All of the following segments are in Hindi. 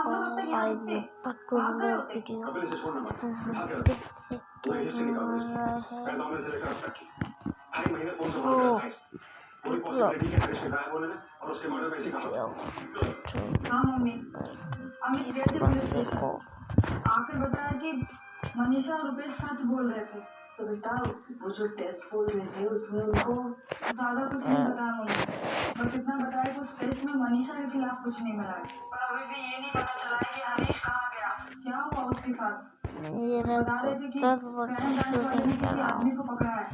हाँ मम्मी, अमित गए थे पुलिस स्टेशन। आके बताया कि मनीषा और रुपेश सच बोल रहे थे। तो बेटा वो जो टेस्ट बोल रहे थे उसमें उनको ज्यादा कुछ नहीं बताया मम्मी, बस इतना बताया कि उस टेस्ट में मनीषा के खिलाफ कुछ नहीं मिला है। पर अभी भी ये नहीं पता चला है कि हरीश कहाँ गया, क्या हुआ उसके साथ। बता रहे थे कि क्राइम ब्रांच वाले ने किसी आदमी को पकड़ा है,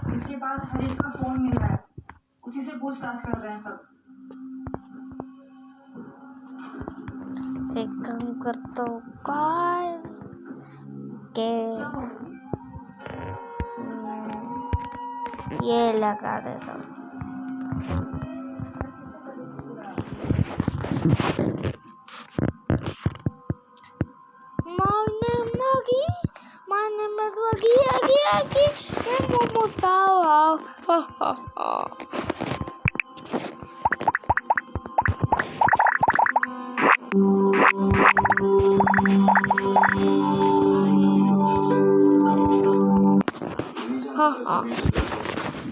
जिसके पास हरीश का फोन मिला है, उसी से पूछताछ कर रहे हैं सब। एक काम करता हूँ काय के ये लगा देता हूँ।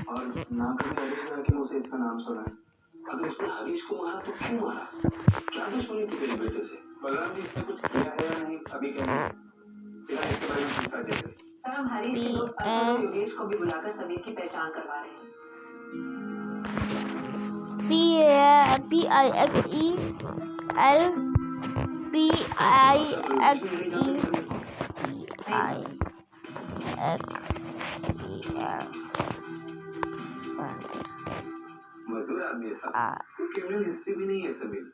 और ना कभी लगेगा कि मुझे इसका नाम सुना है। अगर उसने हरीश को मारा तो क्यों मारा? क्या दुश्मनी थी तेरे बेटे से? बलराम जी इसने कुछ किया है या नहीं अभी क्या इसके बारे में पूछता जैसे। सर हम हरीश के दोस्त अरशद और योगेश को भी बुलाकर समीर की पहचान करवा रहे हैं। मजदूर आदमी है साहब। क्रिमिनल हिस्ट्री भी नहीं है समीर।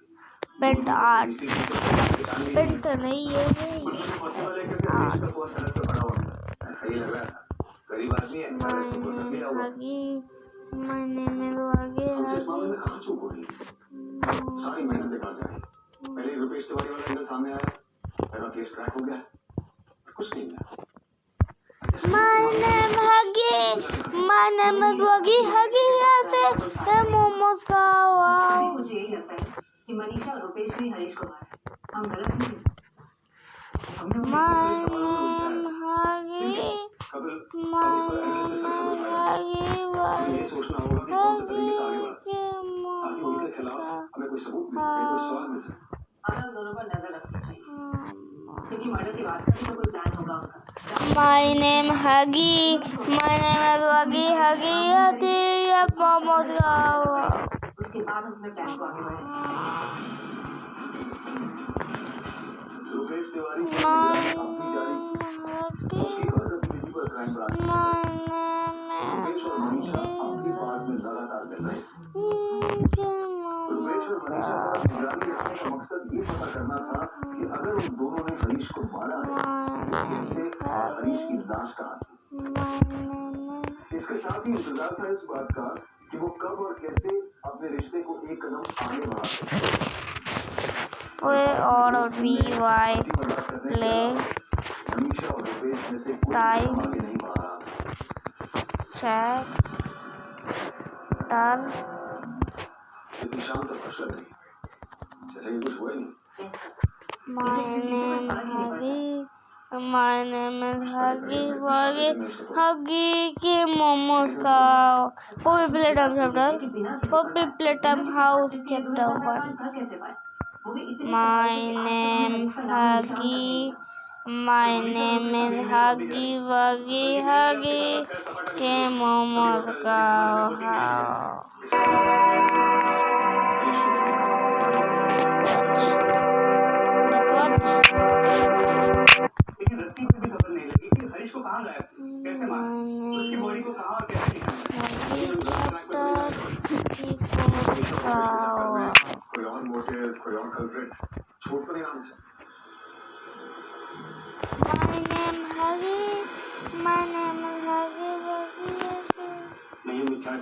पेंट आर्ट पेंट नहीं है गरीब आदमी है। मैंने मेरे आगे सारी मेहनत बेकार जाए। पहले रुपेश तिवारी वाला एंगल सामने आया, मेरा केस क्रैक हो गया, कुछ नहीं मिला। मोमोज का मुझे यही लगता है कि मनीषा और रुपेश ने हरीश को मारा। हम गलत नहीं हैं। ये सोचना होगा कि कौन से तरीके से आगे बढ़ा ताकि उनके खिलाफ हमें कोई सबूत मिल सके, कोई सवाल मिल सके। हमें दोनों पर नजर रखनी चाहिए क्योंकि मर्डर की बात करें तो कोई प्लान होगा उनका। My name Huggy. My name is Huggy. Huggy आती है मोमोज का। उसके बाद हम अपने प्लान को आगे बढ़ाएंगे। रुपेश तिवारी अपनी जारी उसकी गतिविधि पर क्राइम ब्रांच रुपेश और मनीषा अपनी बात में लगातार मिल रहे हैं। रुपेश और मनीषा का निगरानी रखने का मकसद ये पता करना था कि अगर उन दोनों ने हरीश को मारा है तो कैसे और हरीश की लाश कहाँ थी। इसके साथ ही इंतजार था इस बात का कि वो कब और कैसे अपने रिश्ते को एक कदम आगे बढ़ाते। और VY प्ले टाइम चैट टर My name is Huggy के मोमोज का Poppy Playtime House Chapter 1. My name Huggy. My name is Huggy के मोमोज का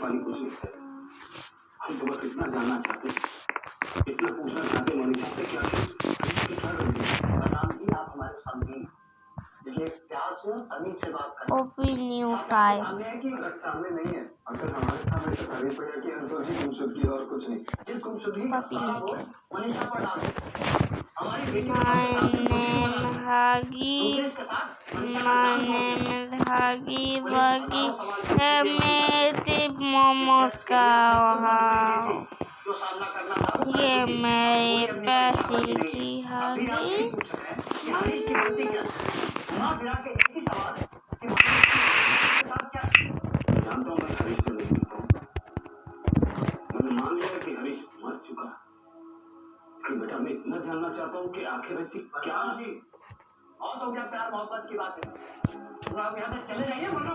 पानी कुछ नहीं है। हम तो बस इतना जानना चाहते हैं, इतना पूछना चाहते हैं मनीषा से क्या नाम ही आप हमारे सामने देखिए प्यार से अमीर से बात करें। ओपिनियन टाइम सामने नहीं है अंकल हमारे सामने से खरीद पड़ा कि अंकल जी गुमशुदगी और कुछ नहीं। इस गुमशुदगी का सारा बोझ मनीषा पर डाल दे। हमारी बेटी My name Huggy. My name is Huggy Wuggy. है मेरी मोमोज का हाउ। जो सामना करना था ये मेरी पैसी की हगी। हरीश की गलती क्या घुमा फिरा के एक ही सवाल है कि के साथ क्या जानता हूँ मैं हरीश से नहीं मिलता हूँ। मैंने मान लिया कि हरीश मर चुका कि बेटा मैं इतना जानना चाहता हूँ कि आखिर ऐसी क्या थी और तो क्या प्यार मोहब्बत की बात है। आप यहाँ से चले जाइए वरना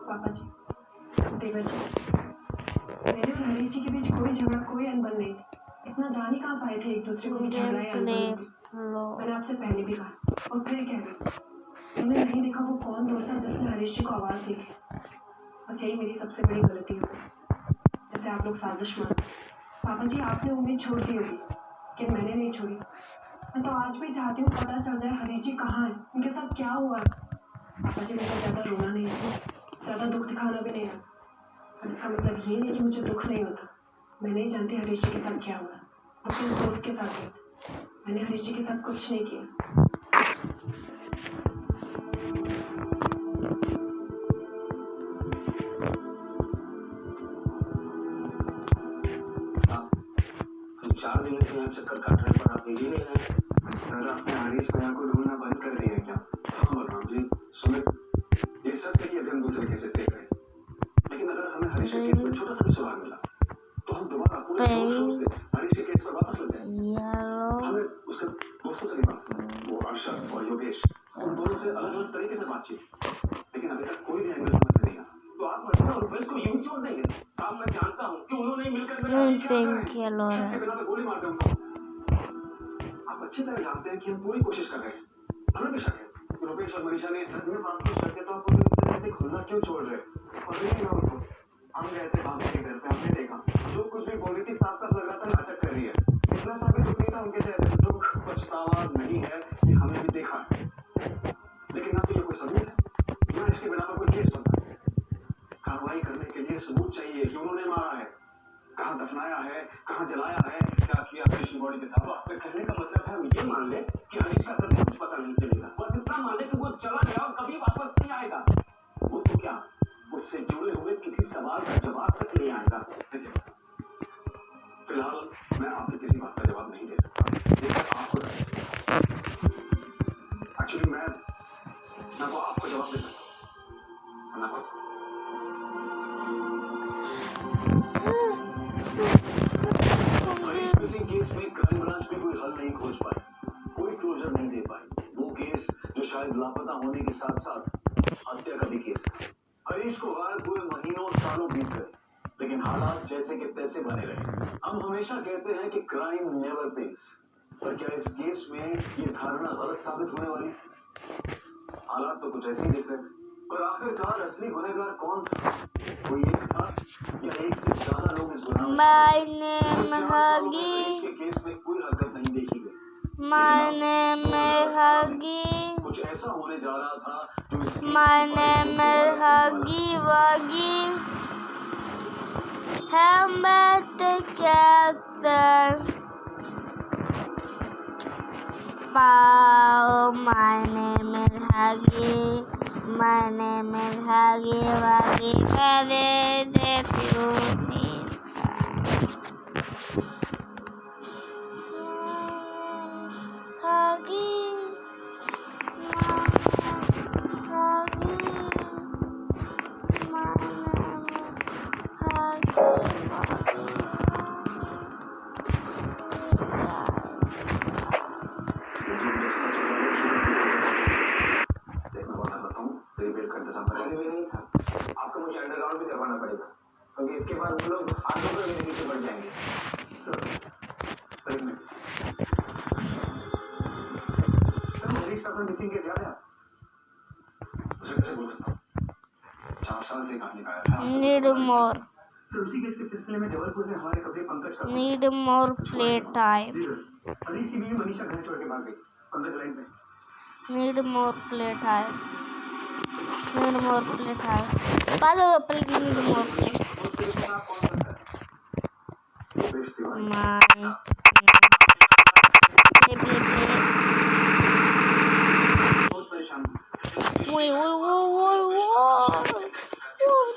पापा जी, देवर जी, मेरे और हरीश जी के बीच कोई झगड़ा कोई अनबन नहीं। इतना जान ही कहाँ पाए थे एक दूसरे को भी झगड़ा या अनबन। मैंने आपसे पहले भी कहा और फिर कह रही मैंने नहीं देखा वो कौन दोस्त है जिसने हरीश जी को आवाज दी। बस यही मेरी सबसे बड़ी गलती है, जैसे आप लोग साजिश मानो। पापा जी, आपने उम्मीद छोड़ दी होगी कि मैंने नहीं छोड़ी। मैं तो आज भी चाहती हूँ पता चल जाए हरीश जी कहाँ है, उनके साथ क्या हुआ। पापा जी, मुझे ज्यादा रोना नहीं है, ज्यादा दुख दिखाना भी नहीं है। इसका मतलब ये नहीं कि मुझे दुख नहीं होता। मैं नहीं जानती हरीश जी के साथ क्या हुआ, अपने दोस्त के साथ है। मैंने हरीश जी के साथ कुछ नहीं किया। हम 4 दिनों से यहाँ चक्कर काट रहे पर आप मिल ही नहीं रहे। सर आपने हरीश भैया को ढूंढना बंद कर दिया क्या? हाँ बलराम जी, सुमित ये सब सही है कि हम दूसरे केसेस देख रहे हैं, लेकिन अगर हमें हरीश के केस में छोटा सा भी सुराग मिला तो हम दोबारा पूरे जोश से हरीश के केस पर वापस लग जाएंगे। हमें उसके दोस्तों से भी बात, वो अर्शद और योगेश, उन दोनों से अलग अलग तरीके से बातचीत, लेकिन अभी तक कोई भी एंगल समझ में नहीं आया। तो आप अर्शद और योगेश को यूं छोड़ देंगे? आप मैं जानता हूँ कि उन्होंने मिलकर मेरा बिना तो गोली मार दूंगा। आप अच्छी तरह जानते हैं कि हम पूरी कोशिश कर रहे हैं, हमें भी शक है। रुपेश और मनीषा ने में बात को शक है तो आप उन्हें खुलना क्यों छोड़ रहे? और नहीं ना उनको हम गए थे बाबू के घर पे, हमने देखा जो कुछ भी बोल रही थी साफ साफ लग रहा था नाटक कर रही है। इतना सा भी दुख नहीं था उनके चेहरे पे। दुख पछतावा नहीं है ये हमने भी देखा है, लेकिन ना तो ये कोई सबूत है ना इसके बिना पर कोई केस बनता है। कार्रवाई करने के लिए सबूत चाहिए कि उन्होंने मारा है, कहाँ दफनाया है, कहाँ जलाया है, क्या किया हरीश की बॉडी के साथ। आपके कहने का मतलब है हम ये मान ले कि हरीश का सच कुछ पता नहीं चलेगा, बस इतना मान ले कि वो चला गया और कभी वापस नहीं आएगा। वो तो क्या उससे जुड़े हुए किसी सवाल का जवाब तक नहीं आएगा। फिलहाल मैं आपकी किसी बात का जवाब नहीं दे सकता, आपको एक्चुअली मैं तो आपको जवाब दे सकता हूँ। केस में क्राइम ब्रांच भी कोई हल नहीं खोज पाई, कोई क्लोजर नहीं दे पाई। वो केस जो शायद लापता होने के साथ साथ हत्या का भी केस था। हरीश को गायब हुए महीनों और सालों बीत गए, लेकिन हालात जैसे के तैसे बने रहे। हम हमेशा कहते हैं कि क्राइम नेवर पेज, पर क्या इस केस में ये धारणा गलत साबित होने वाली? हालात तो कुछ ऐसे ही दिख रहे, पर आखिरकार असली गुनहगार कौन था? कोई एक था या एक से ज्यादा लोग इस गुनाह में? My name is Huggy. के केस में कोई हरकत नहीं देखी गई। My name is Huggy. कुछ ऐसा होने जा रहा था जो इस केस My की name is Huggy Wuggy. Helmet together. Wow, my name is Huggy. My name is Huggy Wuggy. Very that Huggy. आपको मुझे अंडरग्राउंड भी करवाना पड़ेगा, क्योंकि इसके बाद वो लोग आगे मेरे नीचे बढ़ जाएंगे। हरीश का मिसिंग केस याद है? उसे कैसे बोल सकता हूँ? 4 साल से कहानी का आया था। Need more. तो उसी केस के सिलसिले में जबलपुर में हमारे कभी पंकज का Need more play time. Harish की बीवी मनीषा घर छोड़ के भाग गई। पंकज लाइन पे। Need more play time. Need more play time. Father, please need more play. Suresh Tiwari my play play play बहुत परेशान हूँ। woi woi woi woi woi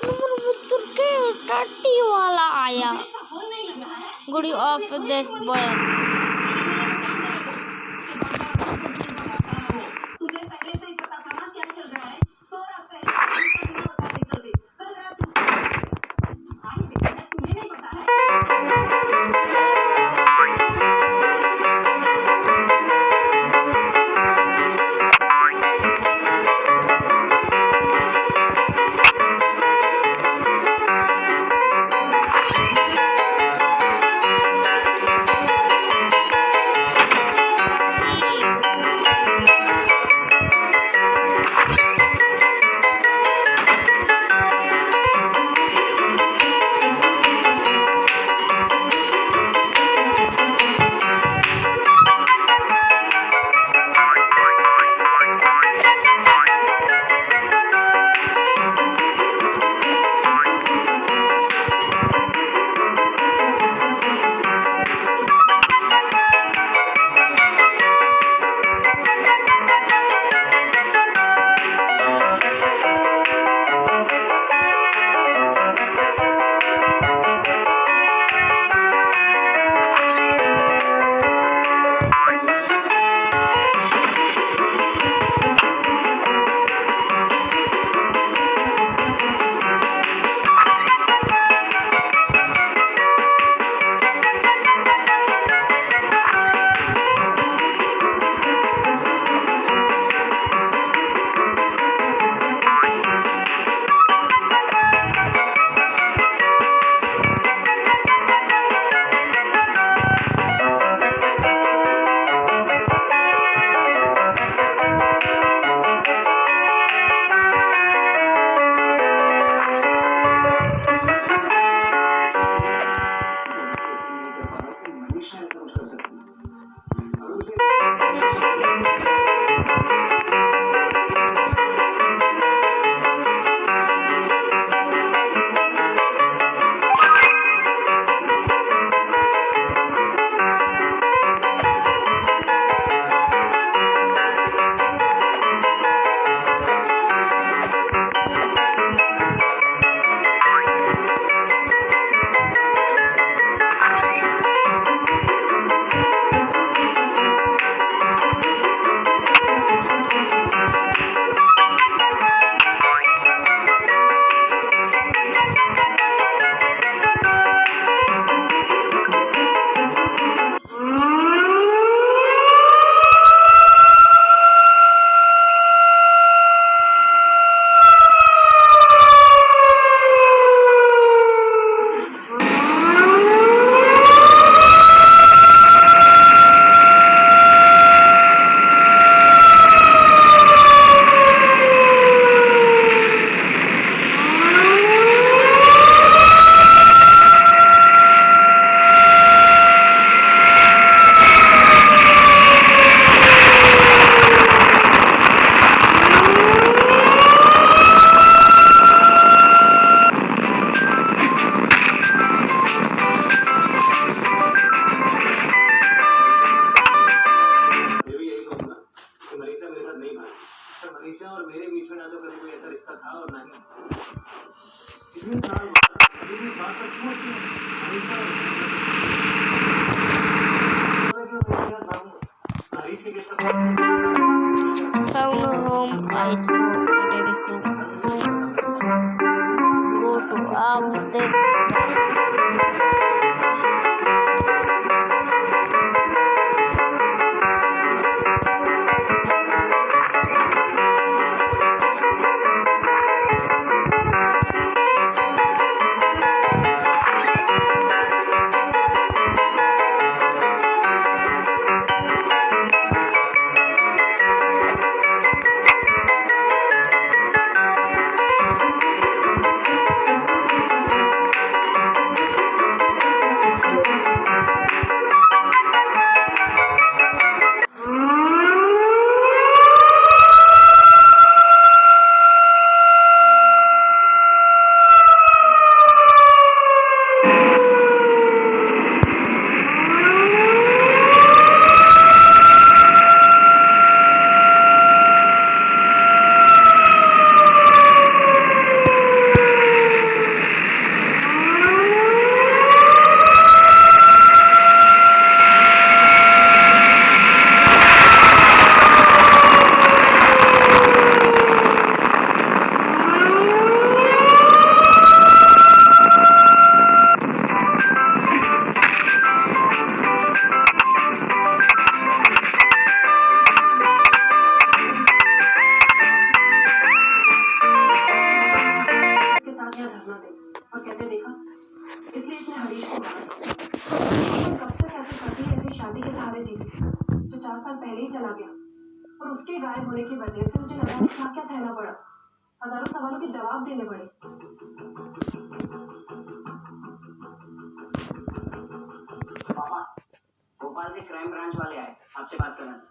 number मित्र के टट्टी वाला आया गुड ऑफ दिस बॉय तुझे पहले से ही पता था ना क्या चल रहा है थोड़ा पहले बता दे जल्दी कल रात तुम्हें नहीं पता है मनीषा ऐसा कुछ कर सकती है अगर उसे मनीषा और मेरे बीच में ना तो कभी कोई ऐसा रिश्ता था और ना ही इतने साल बाद अभी भी बात पर क्यों होती है मनीषा और हरीश के किस्सा found a home I didn't go to update है जीती, जो 4 साल पहले ही चला गया, और उसके गायब होने की वजह से मुझे न जाने क्या क्या सहना पड़ा, हजारों सवालों के जवाब देने पड़े। पापा, भोपाल से क्राइम ब्रांच वाले आए, आपसे बात करना है।